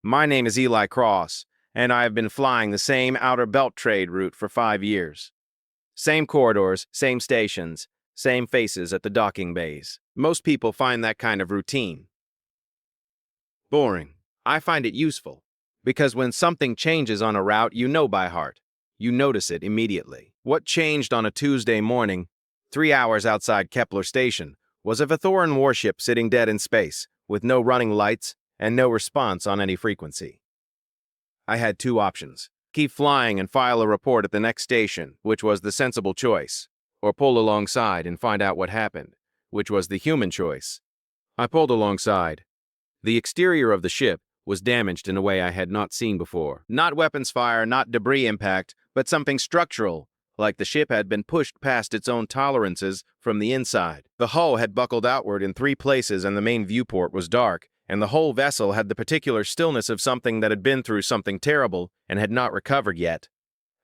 My name is Eli Cross, and I have been flying the same outer belt trade route for 5 years. Same corridors, same stations, same faces at the docking bays. Most people find that kind of routine boring. I find it useful, because when something changes on a route you know by heart, you notice it immediately. What changed on a Tuesday morning, 3 hours outside Kepler Station, was a Vithoran warship sitting dead in space, with no running lights and no response on any frequency. I had two options: keep flying and file a report at the next station, which was the sensible choice, or pull alongside and find out what happened, which was the human choice. I pulled alongside. The exterior of the ship was damaged in a way I had not seen before. Not weapons fire, not debris impact, but something structural, like the ship had been pushed past its own tolerances from the inside. The hull had buckled outward in 3 places and the main viewport was dark, and the whole vessel had the particular stillness of something that had been through something terrible and had not recovered yet.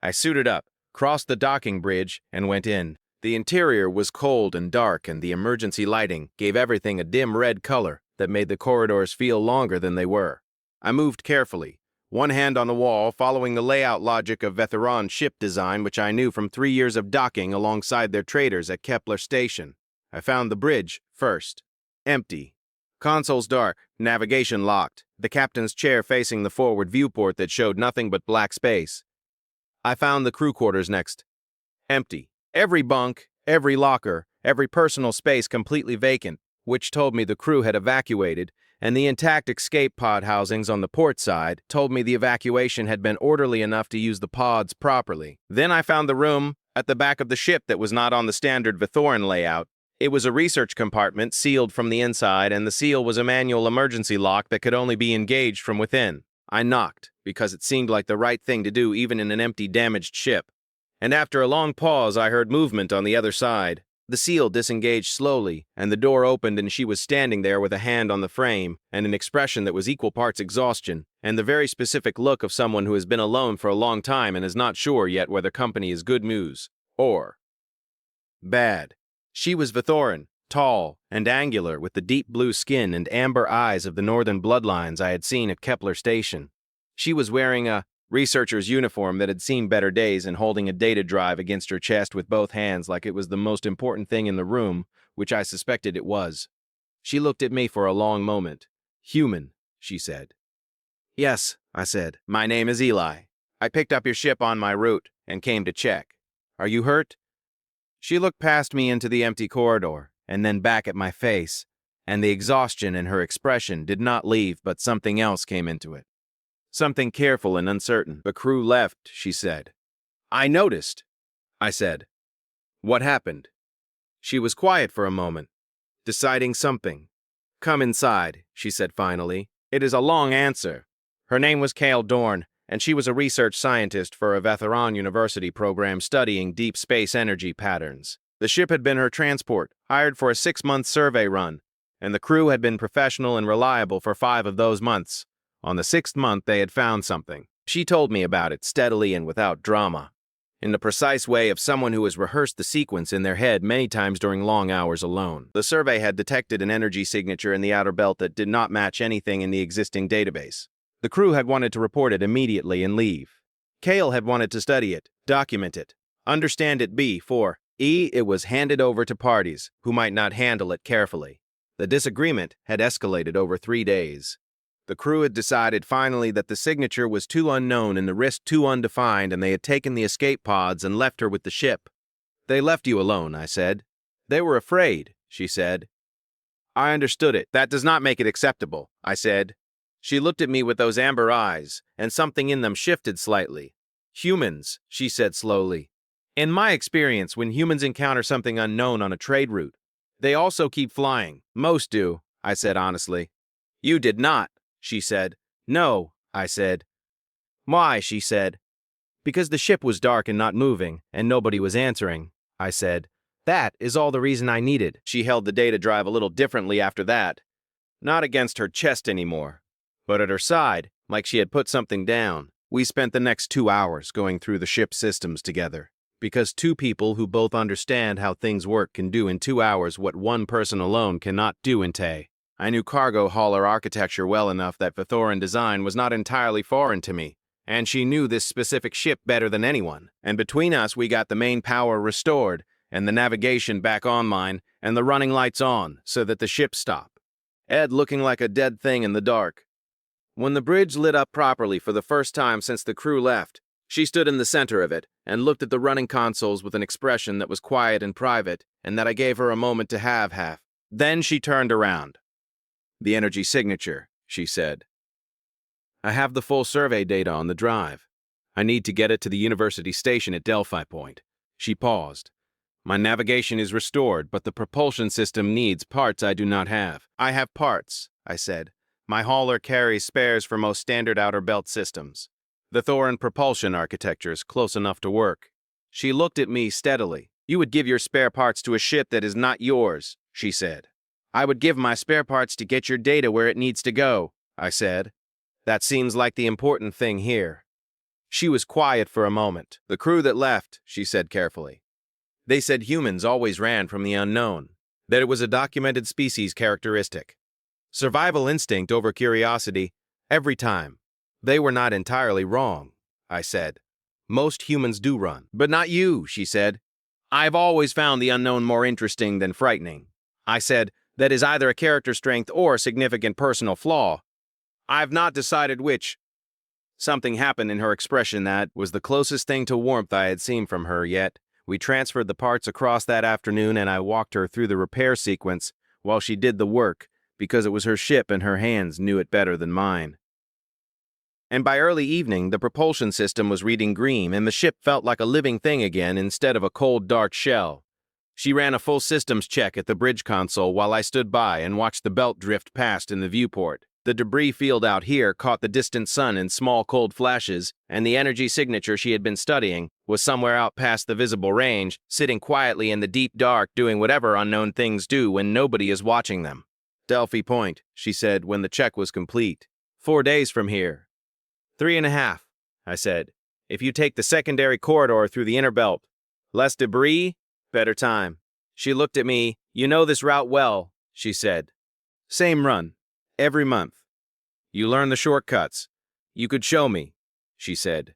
I suited up, crossed the docking bridge, and went in. The interior was cold and dark, and the emergency lighting gave everything a dim red color that made the corridors feel longer than they were. I moved carefully, one hand on the wall, following the layout logic of Vetheran ship design, which I knew from 3 years of docking alongside their traders at Kepler Station. I found the bridge first. Empty. Consoles dark, navigation locked, the captain's chair facing the forward viewport that showed nothing but black space. I found the crew quarters next. Empty. Every bunk, every locker, every personal space completely vacant, which told me the crew had evacuated, and the intact escape pod housings on the port side told me the evacuation had been orderly enough to use the pods properly. Then I found the room at the back of the ship that was not on the standard Vithoran layout. It was a research compartment sealed from the inside, and the seal was a manual emergency lock that could only be engaged from within. I knocked, because it seemed like the right thing to do even in an empty, damaged ship. And after a long pause, I heard movement on the other side. The seal disengaged slowly, and the door opened, and she was standing there with a hand on the frame and an expression that was equal parts exhaustion and the very specific look of someone who has been alone for a long time and is not sure yet whether company is good news or bad. She was Vithoran, tall and angular, with the deep blue skin and amber eyes of the northern bloodlines I had seen at Kepler Station. She was wearing a researcher's uniform that had seen better days and holding a data drive against her chest with both hands like it was the most important thing in the room, which I suspected it was. She looked at me for a long moment. "Human," she said. "Yes," I said. "My name is Eli. I picked up your ship on my route and came to check. Are you hurt?" She looked past me into the empty corridor and then back at my face, and the exhaustion in her expression did not leave, but something else came into it. Something careful and uncertain. "The crew left," she said. "I noticed," I said. "What happened?" She was quiet for a moment, deciding something. "Come inside," she said finally. "It is a long answer." Her name was Kale Dorn, and she was a research scientist for a Vetheran University program studying deep space energy patterns. The ship had been her transport, hired for a 6-month survey run, and the crew had been professional and reliable for 5 of those months. On the 6th month, they had found something. She told me about it steadily and without drama, in the precise way of someone who has rehearsed the sequence in their head many times during long hours alone. The survey had detected an energy signature in the outer belt that did not match anything in the existing database. The crew had wanted to report it immediately and leave. Kale had wanted to study it, document it, understand it before it was handed over to parties who might not handle it carefully. The disagreement had escalated over 3 days. The crew had decided finally that the signature was too unknown and the risk too undefined, and they had taken the escape pods and left her with the ship. "They left you alone," I said. "They were afraid," she said. "I understood it. That does not make it acceptable," I said. She looked at me with those amber eyes, and something in them shifted slightly. "Humans," she said slowly. "In my experience, when humans encounter something unknown on a trade route, they also keep flying. Most do," I said honestly. "You did not," she said. "No," I said. "Why?" she said. "Because the ship was dark and not moving, and nobody was answering," I said. "That is all the reason I needed." She held the data drive a little differently after that. Not against her chest anymore, but at her side, like she had put something down. We spent the next 2 hours going through the ship's systems together, because 2 people who both understand how things work can do in 2 hours what one person alone cannot do in 10. I knew cargo hauler architecture well enough that Vithoran design was not entirely foreign to me, and she knew this specific ship better than anyone. And between us, we got the main power restored, and the navigation back online, and the running lights on, so that the ship stopped. Ed looking like a dead thing in the dark. When the bridge lit up properly for the first time since the crew left, she stood in the center of it and looked at the running consoles with an expression that was quiet and private, and that I gave her a moment to have half. Then she turned around. "The energy signature," she said. "I have the full survey data on the drive. I need to get it to the university station at Delphi Point." She paused. "My navigation is restored, but the propulsion system needs parts I do not have." "I have parts," I said. "My hauler carries spares for most standard outer belt systems. The Thoran propulsion architecture is close enough to work." She looked at me steadily. "You would give your spare parts to a ship that is not yours," she said. "I would give my spare parts to get your data where it needs to go," I said. "That seems like the important thing here." She was quiet for a moment. "The crew that left," she said carefully. "They said humans always ran from the unknown, that it was a documented species characteristic. Survival instinct over curiosity, every time. They were not entirely wrong," I said. "Most humans do run." "But not you," she said. "I've always found the unknown more interesting than frightening." I said, "That is either a character strength or a significant personal flaw. I've not decided which." Something happened in her expression that was the closest thing to warmth I had seen from her yet. We transferred the parts across that afternoon, and I walked her through the repair sequence while she did the work, because it was her ship and her hands knew it better than mine. And by early evening, the propulsion system was reading green, and the ship felt like a living thing again instead of a cold, dark shell. She ran a full systems check at the bridge console while I stood by and watched the belt drift past in the viewport. The debris field out here caught the distant sun in small, cold flashes, and the energy signature she had been studying was somewhere out past the visible range, sitting quietly in the deep dark doing whatever unknown things do when nobody is watching them. "Delphi Point," she said when the check was complete. 4 days from here." 3.5, I said. "If you take the secondary corridor through the inner belt. Less debris, better time." She looked at me. "You know this route well," she said. "Same run. Every month. You learn the shortcuts. You could show me," she said.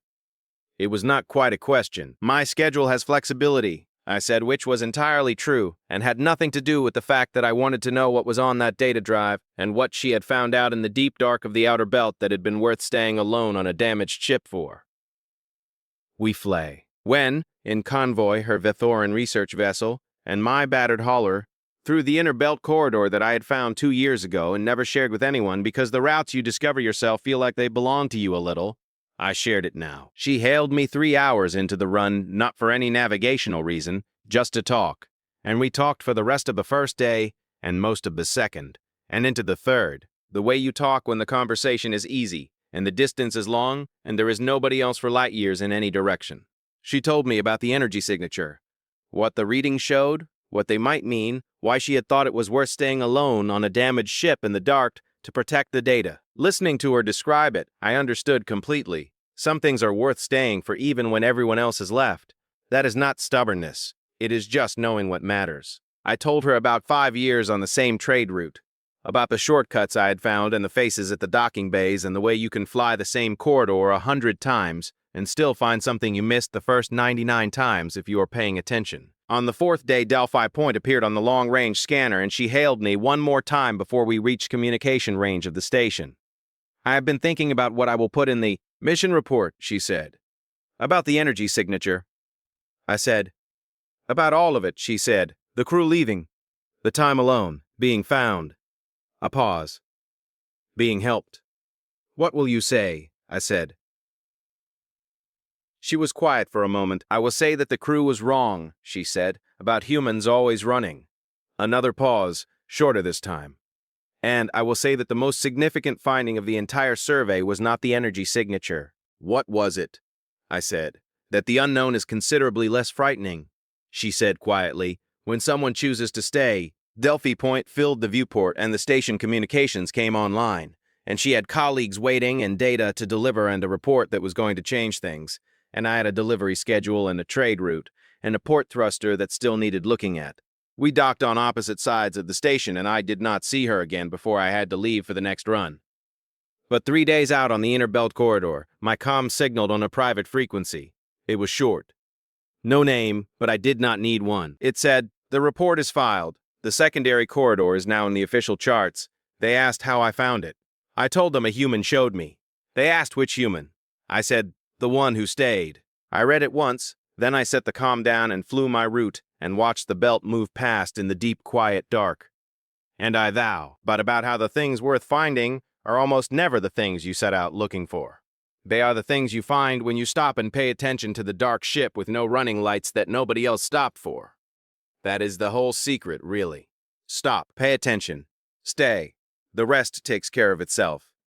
It was not quite a question. "My schedule has flexibility," I said, which was entirely true, and had nothing to do with the fact that I wanted to know what was on that data drive, and what she had found out in the deep dark of the outer belt that had been worth staying alone on a damaged ship for. We flay. When, in convoy, her Vithoran research vessel, and my battered hauler, through the inner belt corridor that I had found 2 years ago and never shared with anyone because the routes you discover yourself feel like they belong to you a little, I shared it now. She hailed me 3 hours into the run, not for any navigational reason, just to talk. And we talked for the rest of the first day and most of the second, and into the third, the way you talk when the conversation is easy, and the distance is long, and there is nobody else for light years in any direction. She told me about the energy signature, what the readings showed, what they might mean, why she had thought it was worth staying alone on a damaged ship in the dark to protect the data. Listening to her describe it, I understood completely. Some things are worth staying for even when everyone else has left. That is not stubbornness. It is just knowing what matters. I told her about 5 years on the same trade route, about the shortcuts I had found and the faces at the docking bays and the way you can fly the same corridor 100 times and still find something you missed the first 99 times if you are paying attention. On the 4th day, Delphi Point appeared on the long-range scanner, and she hailed me one more time before we reached communication range of the station. "I have been thinking about what I will put in the mission report," she said. "About the energy signature." I said. "About all of it," she said. "The crew leaving. The time alone. Being found." A pause. "Being helped." "What will you say?" I said. She was quiet for a moment. "I will say that the crew was wrong," she said, "about humans always running." Another pause, shorter this time. "And I will say that the most significant finding of the entire survey was not the energy signature." "What was it?" I said. "That the unknown is considerably less frightening," she said quietly, "when someone chooses to stay." Delphi Point filled the viewport and the station communications came online, and she had colleagues waiting and data to deliver and a report that was going to change things. And I had a delivery schedule and a trade route, and a port thruster that still needed looking at. We docked on opposite sides of the station, and I did not see her again before I had to leave for the next run. But 3 days out on the inner belt corridor, my comm signaled on a private frequency. It was short. No name, but I did not need one. It said, "The report is filed. The secondary corridor is now in the official charts." They asked how I found it. I told them a human showed me. They asked which human. I said, "The one who stayed." I read it once, then I set the comm down and flew my route and watched the belt move past in the deep, quiet dark. And I thou, but about how the things worth finding are almost never the things you set out looking for. They are the things you find when you stop and pay attention to the dark ship with no running lights that nobody else stopped for. That is the whole secret, really. Stop, pay attention, stay. The rest takes care of itself.